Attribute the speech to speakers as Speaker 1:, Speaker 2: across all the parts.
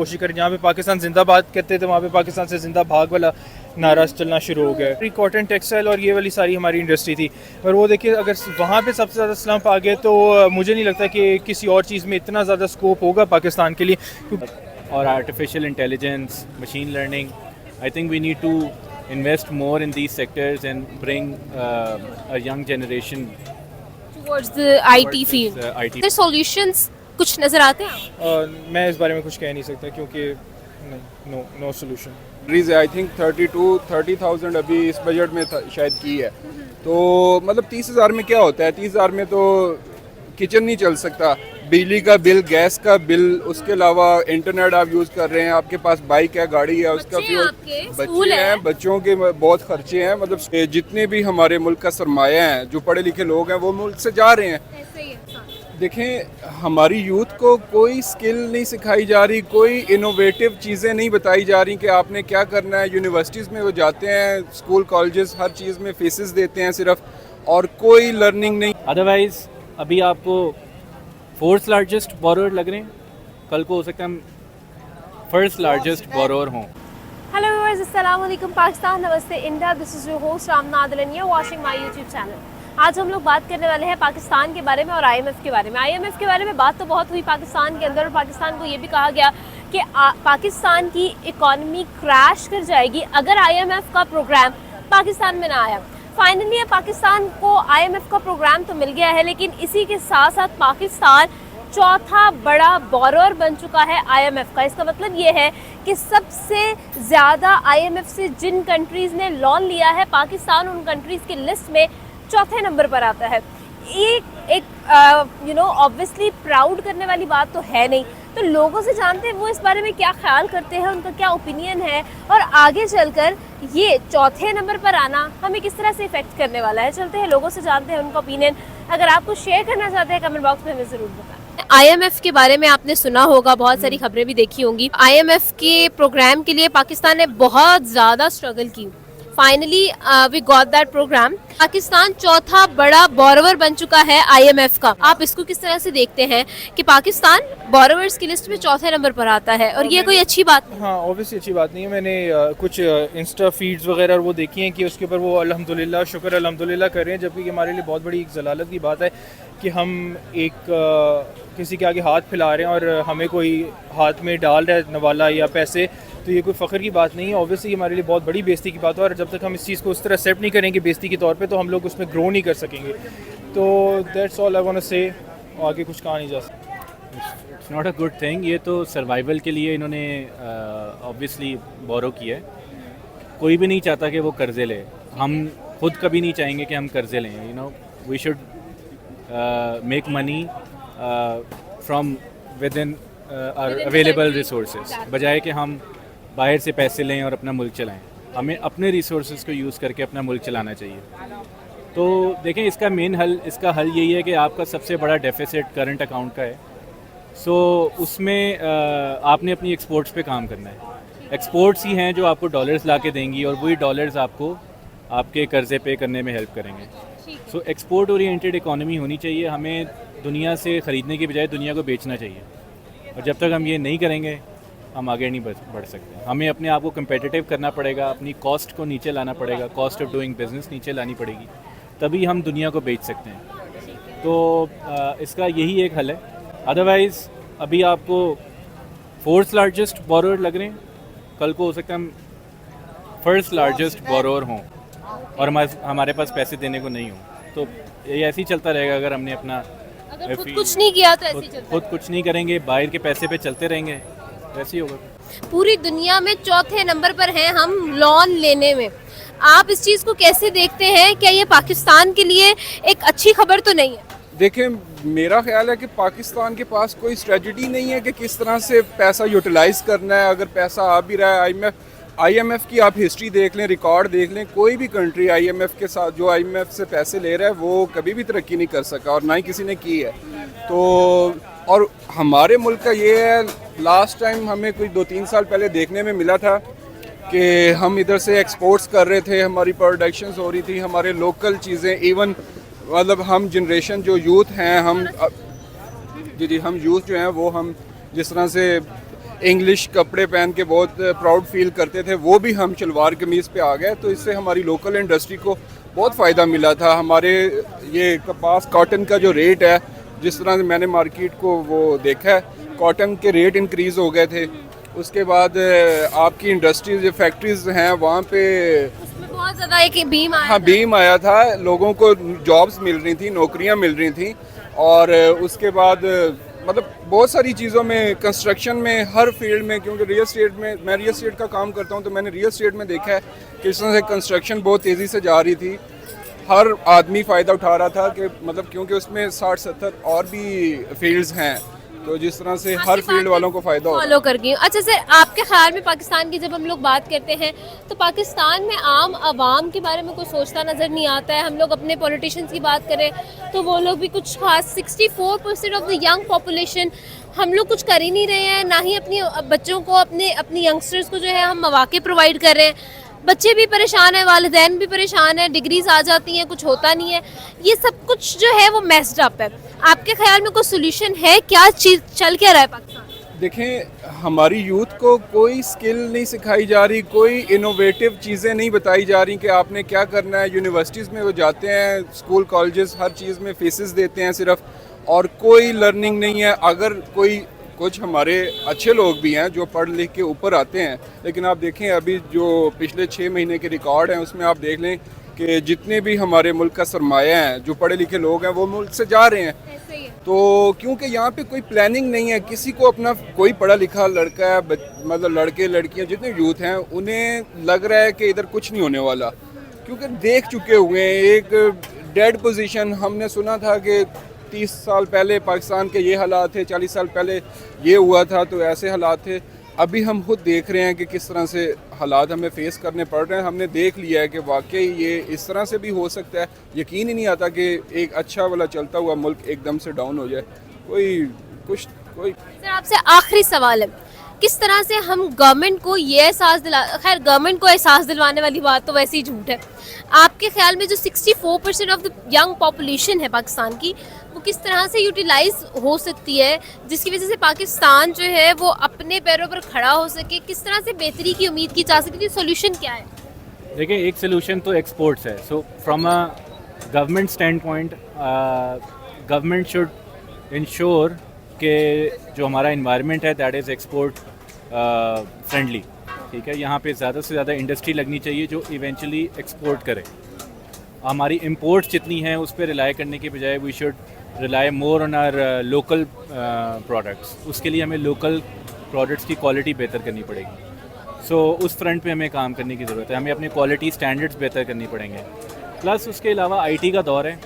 Speaker 1: कोशिश करें। जहाँ पे पाकिस्तान जिंदाबाद कहते थे वहाँ पे पाकिस्तान से जिंदा भाग वाला नारा चलना शुरू हो गया। कॉटन टेक्सटाइल और ये वाली सारी हमारी इंडस्ट्री थी, और वो देखिए अगर वहाँ पे सबसे ज़्यादा स्लम्प आ गए तो मुझे नहीं लगता कि किसी और चीज़ में इतना ज़्यादा स्कोप होगा पाकिस्तान के लिए।
Speaker 2: और artificial intelligence, machine learning, I think we need to invest more in these sectors and bring a young generation
Speaker 3: towards the IT field.
Speaker 2: IT.
Speaker 3: The solutions कुछ नजर आते हैं?
Speaker 1: मैं इस बारे में कुछ कह नहीं सकता क्योंकि नो सोल्यूशन।
Speaker 4: आई थिंक 30,000 अभी इस बजट में शायद की है, तो मतलब 30,000 में क्या होता है? 30,000 में तो किचन नहीं चल सकता, बिजली का बिल, गैस का बिल, उसके अलावा इंटरनेट आप यूज़ कर रहे हैं, आपके पास बाइक है, गाड़ी है, उसका फ्यूल, बच्चे हैं, बच्चों के बहुत खर्चे हैं। मतलब जितने भी हमारे मुल्क का सरमाया है, जो पढ़े लिखे लोग हैं, वो मुल्क से जा रहे हैं। देखें, हमारी यूथ को कोई स्किल नहीं सिखाई जा रही, कोई इनोवेटिव चीज़ें नहीं बताई जा रही कि आपने क्या करना है। यूनिवर्सिटीज़ में वो जाते हैं, स्कूल कॉलेजेस हर चीज़ में फीसेस देते हैं सिर्फ, और कोई लर्निंग नहीं।
Speaker 2: अदरवाइज अभी आपको फोर्थ लार्जेस्ट बोरोअर लग रहे हैं, कल को हो सकता है हम फर्स्ट लार्जेस्ट बोरोअर हों।
Speaker 3: हेलो व्यूअर्स, अस्सलाम वालेकुम, पाकिस्तान, नमस्ते India. This is your host Ramna Adil and you are watching my YouTube channel. आज हम लोग बात करने वाले हैं पाकिस्तान के बारे में और आईएमएफ के बारे में। आईएमएफ के बारे में बात तो बहुत हुई पाकिस्तान के अंदर, और पाकिस्तान को ये भी कहा गया कि पाकिस्तान की इकॉनमी क्रैश कर जाएगी अगर आईएमएफ का प्रोग्राम पाकिस्तान में ना आया। फाइनली पाकिस्तान को आईएमएफ का प्रोग्राम तो मिल गया है, लेकिन इसी के साथ साथ पाकिस्तान चौथा बड़ा बोरोअर बन चुका है आईएमएफ का। इसका मतलब ये है कि सबसे ज़्यादा आईएमएफ से जिन कंट्रीज़ ने लोन लिया है, पाकिस्तान उन कंट्रीज़ की लिस्ट में चौथे नंबर पर आता है। एक ऑब्वियसली प्राउड करने वाली बात तो है नहीं। तो लोगों से जानते हैं वो इस बारे में क्या ख्याल करते हैं, उनका क्या ओपिनियन है, और आगे चलकर ये चौथे नंबर पर आना हमें किस तरह से इफेक्ट करने वाला है। चलते हैं लोगों से जानते हैं उनका ओपिनियन। अगर आप कुछ शेयर करना चाहते हैं कमेंट बॉक्स में हमें ज़रूर बताएं। आईएमएफ के बारे में आपने सुना होगा, बहुत सारी खबरें भी देखी होंगी। आईएमएफ के प्रोग्राम के लिए पाकिस्तान ने बहुत ज़्यादा स्ट्रगल की। Finally we got that program. Pakistan चौथा बड़ा बोरोवर बन चुका है आईएमएफ का। आप इसको किस तरह से देखते हैं कि पाकिस्तान बोरोवर्स की लिस्ट में चौथे नंबर पर आता है, और ये कोई अच्छी बात नहीं?
Speaker 1: हाँ, ऑब्वियसली अच्छी बात नहीं है। मैंने कुछ इंस्टा फीड्स वगैरह वो देखी हैं कि उसके ऊपर वो अल्हम्दुलिल्लाह, शुक्र अल्हम्दुलिल्लाह कर रहे हैं, जबकि हमारे लिए बहुत बड़ी एक जलालत की बात है कि हम एक किसी के आगे हाथ फैला रहे हैं और हमें कोई हाथ में डाल रहा है नवाला या पैसे, तो ये कोई फ़ख्र की बात नहीं है। ऑब्वियसली हमारे लिए बहुत बड़ी बेइज्जती की बात है, और जब तक हम इस चीज़ को उस तरह एक्सेप्ट नहीं करेंगे बेइज्जती के तौर पे, तो हम लोग उसमें ग्रो नहीं कर सकेंगे। तो that's all I want to say, आगे कुछ कहा नहीं जा सकता।
Speaker 2: It's not a good thing. ये तो सर्वाइवल के लिए इन्होंने ऑब्वियसली बोरो किया है। कोई भी नहीं चाहता कि वो कर्जे ले, हम खुद कभी नहीं चाहेंगे कि हम कर्जे लें। We should make money from within available resources, बजाय कि हम बाहर से पैसे लें और अपना मुल्क चलाएं। हमें अपने रिसोर्सेज को यूज़ करके अपना मुल्क चलाना चाहिए। तो देखें, इसका हल यही है कि आपका सबसे बड़ा डेफिसिट करंट अकाउंट का है। सो उसमें आपने अपनी एक्सपोर्ट्स पे काम करना है। एक्सपोर्ट्स ही हैं जो आपको डॉलर्स ला के देंगी, और वही डॉलर्स आपको आपके कर्ज़े पे करने में हेल्प करेंगे। सो एक्सपोर्ट ओरिएंटेड इकॉनमी होनी चाहिए। हमें दुनिया से ख़रीदने की बजाय दुनिया को बेचना चाहिए, और जब तक हम ये नहीं करेंगे हम आगे नहीं बढ़ सकते। हमें अपने आप को कम्पेटिटिव करना पड़ेगा, अपनी कॉस्ट को नीचे लाना पड़ेगा, कॉस्ट ऑफ डूइंग बिज़नेस नीचे लानी पड़ेगी, तभी हम दुनिया को बेच सकते हैं। तो इसका यही एक हल है। अदरवाइज़ अभी आपको फोर्थ लार्जेस्ट बोरोअर लग रहे हैं, कल को हो सकता है हम फर्स्ट लार्जेस्ट बोरोअर हों और हमारे पास पैसे देने को नहीं हों। तो ये ऐसे ही चलता रहेगा। अगर हमने अपना
Speaker 3: खुद कुछ नहीं किया तो ऐसे ही चलता
Speaker 2: खुद कुछ नहीं करेंगे, बाहर के पैसे पे चलते रहेंगे, वैसे ही होगा।
Speaker 3: पूरी दुनिया में चौथे नंबर पर हैं हम लोन लेने में। आप इस चीज़ को कैसे देखते हैं? क्या ये पाकिस्तान के लिए एक अच्छी खबर तो नहीं है?
Speaker 4: देखें, मेरा ख्याल है कि पाकिस्तान के पास कोई स्ट्रेटजी नहीं है कि किस तरह से पैसा यूटिलाइज़ करना है। अगर पैसा आ भी रहा है, आईएमएफ की आप हिस्ट्री देख लें, रिकॉर्ड देख लें, कोई भी कंट्री आईएमएफ के साथ जो आईएमएफ से पैसे ले रहा है वो कभी भी तरक्की नहीं कर सका, और ना ही किसी ने की है। तो और हमारे मुल्क का ये है, लास्ट टाइम हमें कुछ 2-3 साल पहले देखने में मिला था कि हम इधर से एक्सपोर्ट्स कर रहे थे, हमारी प्रोडक्शंस हो रही थी, हमारे लोकल चीज़ें, इवन मतलब हम जनरेशन जो यूथ हैं, हम यूथ जो हैं वो हम जिस तरह से इंग्लिश कपड़े पहन के बहुत प्राउड फील करते थे, वो भी हम शलवार कमीज़ पे आ गए। तो इससे हमारी लोकल इंडस्ट्री को बहुत फ़ायदा मिला था। हमारे ये कपास कॉटन का जो रेट है, जिस तरह से मैंने मार्केट को वो देखा है, कॉटन के रेट इंक्रीज़ हो गए थे। उसके बाद आपकी इंडस्ट्रीज जो फैक्ट्रीज हैं वहाँ पे
Speaker 3: उसमें बहुत ज़्यादा एक बीम आया
Speaker 4: हाँ
Speaker 3: था।
Speaker 4: बीम आया था, लोगों को जॉब्स मिल रही थी, नौकरियाँ मिल रही थी। और उसके बाद मतलब बहुत सारी चीज़ों में, कंस्ट्रक्शन में, हर फील्ड में, क्योंकि रियल एस्टेट में, मैं रियल एस्टेट का काम करता हूँ, तो मैंने रियल एस्टेट में देखा है कि इस तरह से कंस्ट्रक्शन बहुत तेज़ी से जा रही थी। हर आदमी फ़ायदा उठा रहा था कि मतलब क्योंकि उसमें 60-70 और भी फील्ड्स हैं, तो जिस तरह से हर फील्ड वालों को फ़ायदा होता है।
Speaker 3: फॉलो कर गई हूँ। अच्छा सर, आपके ख्याल में पाकिस्तान की जब हम लोग बात करते हैं तो पाकिस्तान में आम आवाम के बारे में कोई सोचता नज़र नहीं आता है। हम लोग अपने पॉलिटिशियंस की बात करें तो वो लोग भी कुछ खास 64% ऑफ द यंग पॉपुलेशन हम लोग कुछ कर ही नहीं रहे हैं, ना ही अपनी बच्चों को, अपनी यंगस्टर्स को जो है हम मौके प्रोवाइड कर रहे हैं। बच्चे भी परेशान हैं, वालिदैन भी परेशान हैं, डिग्रीज आ जाती हैं, कुछ होता नहीं है। ये सब कुछ जो है वो मेस्ड अप है। आपके ख्याल में कोई सोल्यूशन है? क्या चीज़ चल क्या रहा है पाकिस्तान?
Speaker 4: देखें, हमारी यूथ को कोई स्किल नहीं सिखाई जा रही, कोई इनोवेटिव चीज़ें नहीं बताई जा रही कि आपने क्या करना है। यूनिवर्सिटीज़ में वो जाते हैं, स्कूल कॉलेजेस, हर चीज़ में फीसेस देते हैं सिर्फ, और कोई लर्निंग नहीं है। अगर कोई, कुछ हमारे अच्छे लोग भी हैं जो पढ़ लिख के ऊपर आते हैं, लेकिन आप देखें अभी जो पिछले 6 महीने के रिकॉर्ड हैं उसमें आप देख लें कि जितने भी हमारे मुल्क का सरमाया है, जो पढ़े लिखे लोग हैं, वो मुल्क से जा रहे हैं।
Speaker 3: ऐसे ही है।
Speaker 4: तो क्योंकि यहाँ पे कोई प्लानिंग नहीं है, किसी को अपना, कोई पढ़ा लिखा लड़का है, मतलब लड़के लड़कियाँ जितने यूथ हैं, उन्हें लग रहा है कि इधर कुछ नहीं होने वाला, क्योंकि देख चुके हुए हैं एक डेड पोजीशन। हमने सुना था कि 30 साल पहले पाकिस्तान के ये हालात थे, 40 साल पहले ये हुआ था, तो ऐसे हालात थे। अभी हम खुद देख रहे हैं कि किस तरह से हालात हमें फेस करने पड़ रहे हैं। हमने देख लिया है कि वाकई ये इस तरह से भी हो सकता है। यकीन ही नहीं आता कि एक अच्छा वाला चलता हुआ मुल्क एकदम से डाउन हो जाए। कोई
Speaker 3: सर, आपसे आखिरी सवाल है, किस तरह से हम गवर्नमेंट को ये एहसास खैर गवर्नमेंट को एहसास दिलवाने वाली बात तो वैसे ही झूठ है। आपके ख्याल में जो 64% ऑफ द यंग पॉपुलेशन है पाकिस्तान की, वो किस तरह से यूटिलाइज हो सकती है जिसकी वजह से पाकिस्तान जो है वो अपने पैरों पर खड़ा हो सके? किस तरह से बेहतरी की उम्मीद की जा सकती है? सोल्यूशन क्या है?
Speaker 2: देखिए, एक सोल्यूशन तो एक्सपोर्ट्स है। So from a government stand point, government should ensure कि जो हमारा इन्वायरमेंट है दैट इज़ एक्सपोर्ट फ्रेंडली। ठीक है, यहाँ पे ज़्यादा से ज़्यादा इंडस्ट्री लगनी चाहिए जो इवेंचुअली एक्सपोर्ट करे। हमारी इंपोर्ट्स जितनी हैं उस पर रिलाई करने के बजाय we should rely more on our local products. उसके लिए हमें लोकल प्रोडक्ट्स की क्वालिटी बेहतर करनी पड़ेगी। सो उस फ्रंट पे हमें काम करने की ज़रूरत है। हमें अपने क्वालिटी स्टैंडर्ड्स बेहतर करनी पड़ेंगे। प्लस उसके अलावा आईटी का दौर है।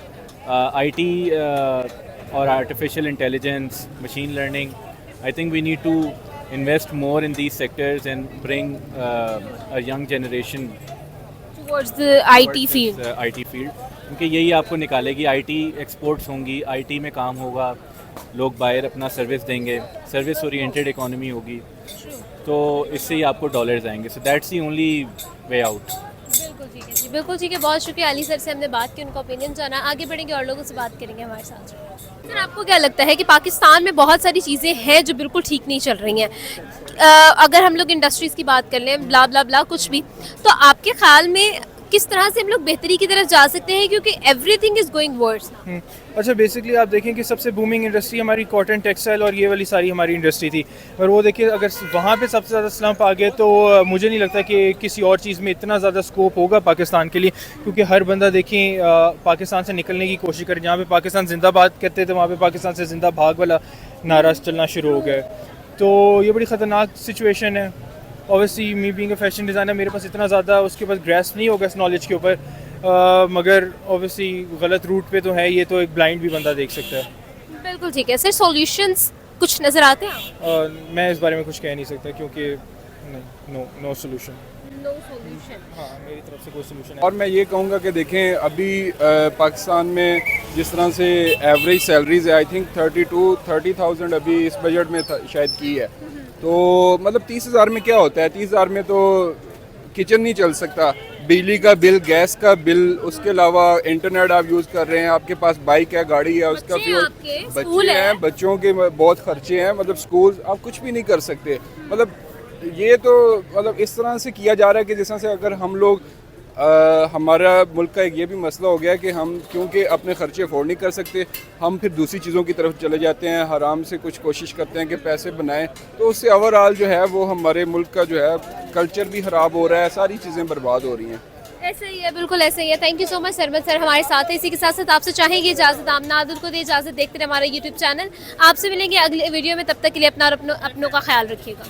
Speaker 2: आईटी और artificial intelligence, machine learning, I think we need to invest more in these sectors and bring a young generation
Speaker 3: towards the IT field.
Speaker 2: IT field, क्योंकि यही आपको निकालेगी। IT एक्सपोर्ट्स होंगी, IT में काम होगा, लोग बाहर अपना सर्विस देंगे, सर्विस ओरिएंटेड इकोनॉमी होगी, तो इससे ही आपको डॉलर्स आएंगे। So that's the only way out.
Speaker 3: बिल्कुल ठीक है जी, बिल्कुल ठीक है। बहुत शुक्रिया अली सर से हमने बात की, उनका ओपिनियन जाना। आगे बढ़ेंगे और लोगों से बात करेंगे हमारे साथ। सर, आपको क्या लगता है कि पाकिस्तान में बहुत सारी चीज़ें हैं जो बिल्कुल ठीक नहीं चल रही हैं? अगर हम लोग इंडस्ट्रीज़ की बात कर लें, ब्ला ब्ला ब्ला कुछ भी, तो आपके ख्याल में किस तरह से हम लोग बेहतरी की तरफ जा सकते हैं? क्योंकि एवरीथिंग इज़ गोइंग वर्स।
Speaker 1: अच्छा, बेसिकली आप देखें कि सबसे बूमिंग इंडस्ट्री हमारी कॉटन, टेक्सटाइल और ये वाली सारी हमारी इंडस्ट्री थी। और वो देखिए, अगर वहाँ पे सबसे ज़्यादा स्लम्प आ गए तो मुझे नहीं लगता कि किसी और चीज़ में इतना ज़्यादा स्कोप होगा पाकिस्तान के लिए, क्योंकि हर बंदा देखें पाकिस्तान से निकलने की कोशिश करे। जहाँ पे पाकिस्तान जिंदाबाद करते थे वहाँ पे पाकिस्तान से जिंदा भाग वाला नारा चलना शुरू हो गया। तो ये बड़ी ख़तरनाक सिचुएशन है। Obviously me being a fashion designer, मेरे पास इतना ज़्यादा उसके पास ग्रेस्प नहीं होगा इस नॉलेज के ऊपर, मगर ऑब्वियसली गलत रूट पे तो है ये, तो एक ब्लाइंड भी बंदा देख सकता है।
Speaker 3: बिल्कुल ठीक है। सर, सॉल्यूशंस कुछ नज़र आते हैं?
Speaker 1: मैं इस बारे में कुछ कह नहीं सकता क्योंकि नो सोल्यूशन।
Speaker 3: No solution.
Speaker 1: हाँ, मेरी तरफ से कोई सोल्यूशन
Speaker 4: और मैं ये कहूँगा कि देखें, अभी पाकिस्तान में जिस तरह से एवरेज सैलरीज है, आई थिंक 30,000 अभी इस बजट में शायद की है। तो मतलब 30,000 में क्या होता है? 30,000 में तो किचन नहीं चल सकता, बिजली का बिल, गैस का बिल, उसके अलावा इंटरनेट आप यूज़ कर रहे हैं, आपके पास बाइक है, गाड़ी है, उसका
Speaker 3: बच्चे
Speaker 4: फ्यूल,
Speaker 3: आपके, स्कूल
Speaker 4: बच्चे
Speaker 3: है।
Speaker 4: हैं, बच्चों के बहुत खर्चे हैं, मतलब स्कूल, आप कुछ भी नहीं कर सकते। मतलब ये तो मतलब इस तरह से किया जा रहा है कि जिस तरह से अगर हम लोग हमारा मुल्क का एक ये भी मसला हो गया है कि हम क्योंकि अपने खर्चे अफोर्ड नहीं कर सकते, हम फिर दूसरी चीज़ों की तरफ चले जाते हैं, हराम से कुछ कोशिश करते हैं कि पैसे बनाएं, तो उससे ओवरऑल जो है वो हमारे मुल्क का जो है कल्चर भी ख़राब हो रहा है, सारी चीज़ें बर्बाद हो रही हैं।
Speaker 3: ऐसे ही है, बिल्कुल ऐसे ही है। Thank you so much Sarmad sir हमारे साथ है। इसी के साथ साथ आपसे चाहेंगे इजाज़त, आमना आदिल को दे इजाज़त। देखते रहे हमारा यूट्यूब चैनल। आपसे मिलेंगे अगले वीडियो में, तब तक के लिए अपना और अपनों का ख्याल रखिएगा।